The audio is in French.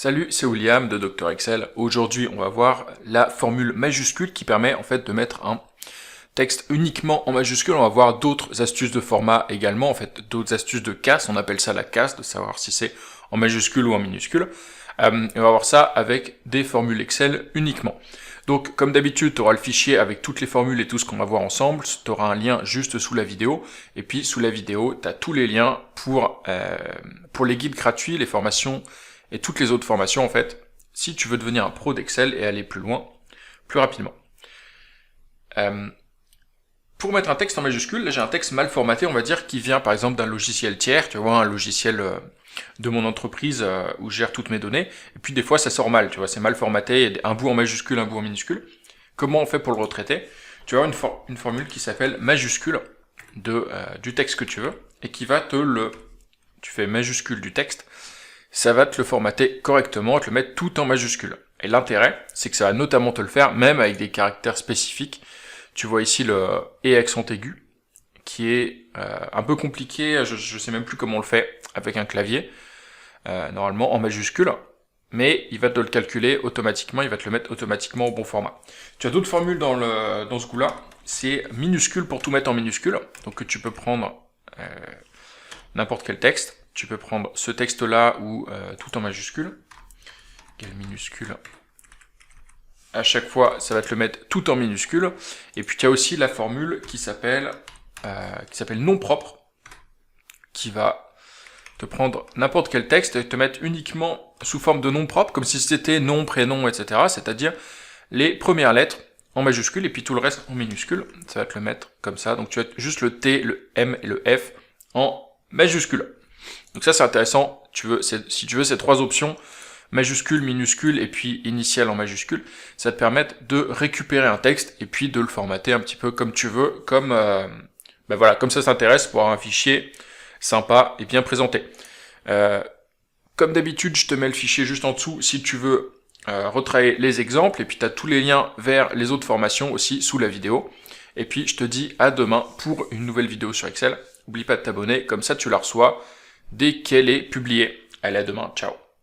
Salut, c'est William de Dr Excel. Aujourd'hui, on va voir la formule majuscule qui permet en fait de mettre un texte uniquement en majuscule. On va voir d'autres astuces de format également, en fait d'autres astuces de casse. On appelle ça la casse, de savoir si c'est en majuscule ou en minuscule. On va voir ça avec des formules Excel uniquement. Donc comme d'habitude, tu auras le fichier avec toutes les formules et tout ce qu'on va voir ensemble. Tu auras un lien juste sous la vidéo. Et puis sous la vidéo, tu as tous les liens pour les guides gratuits, les formations et toutes les autres formations en fait, si tu veux devenir un pro d'Excel et aller plus loin, plus rapidement. Pour mettre un texte en majuscule, là j'ai un texte mal formaté, on va dire, qui vient par exemple d'un logiciel tiers, tu vois, un logiciel de mon entreprise où je gère toutes mes données, et puis des fois ça sort mal, tu vois, c'est mal formaté, il y a un bout en majuscule, un bout en minuscule. Comment on fait pour le retraiter? Tu vas avoir une formule qui s'appelle majuscule du texte que tu veux, et qui va tu fais majuscule du texte, ça va te le formater correctement, te le mettre tout en majuscule. Et l'intérêt, c'est que ça va notamment te le faire, même avec des caractères spécifiques. Tu vois ici le « et » accent aigu, qui est un peu compliqué, je sais même plus comment on le fait avec un clavier, normalement en majuscule, mais il va te le calculer automatiquement, il va te le mettre automatiquement au bon format. Tu as d'autres formules dans ce goût-là, c'est minuscule pour tout mettre en minuscule, donc tu peux prendre n'importe quel texte. Tu peux prendre ce texte-là ou tout en majuscule, égal minuscule. À chaque fois, ça va te le mettre tout en minuscule. Et puis tu as aussi la formule qui s'appelle nom propre, qui va te prendre n'importe quel texte et te mettre uniquement sous forme de nom propre, comme si c'était nom, prénom, etc. C'est-à-dire les premières lettres en majuscule et puis tout le reste en minuscule. Ça va te le mettre comme ça. Donc tu as juste le T, le M et le F en majuscule. Donc ça c'est intéressant, si tu veux ces trois options, majuscule, minuscule et puis initial en majuscule, ça te permet de récupérer un texte et puis de le formater un petit peu comme tu veux, comme ça s'intéresse pour avoir un fichier sympa et bien présenté. Comme d'habitude, je te mets le fichier juste en dessous si tu veux retravailler les exemples, et puis tu as tous les liens vers les autres formations aussi sous la vidéo. Et puis je te dis à demain pour une nouvelle vidéo sur Excel. N'oublie pas de t'abonner, comme ça tu la reçois dès qu'elle est publiée. Allez, à demain, ciao.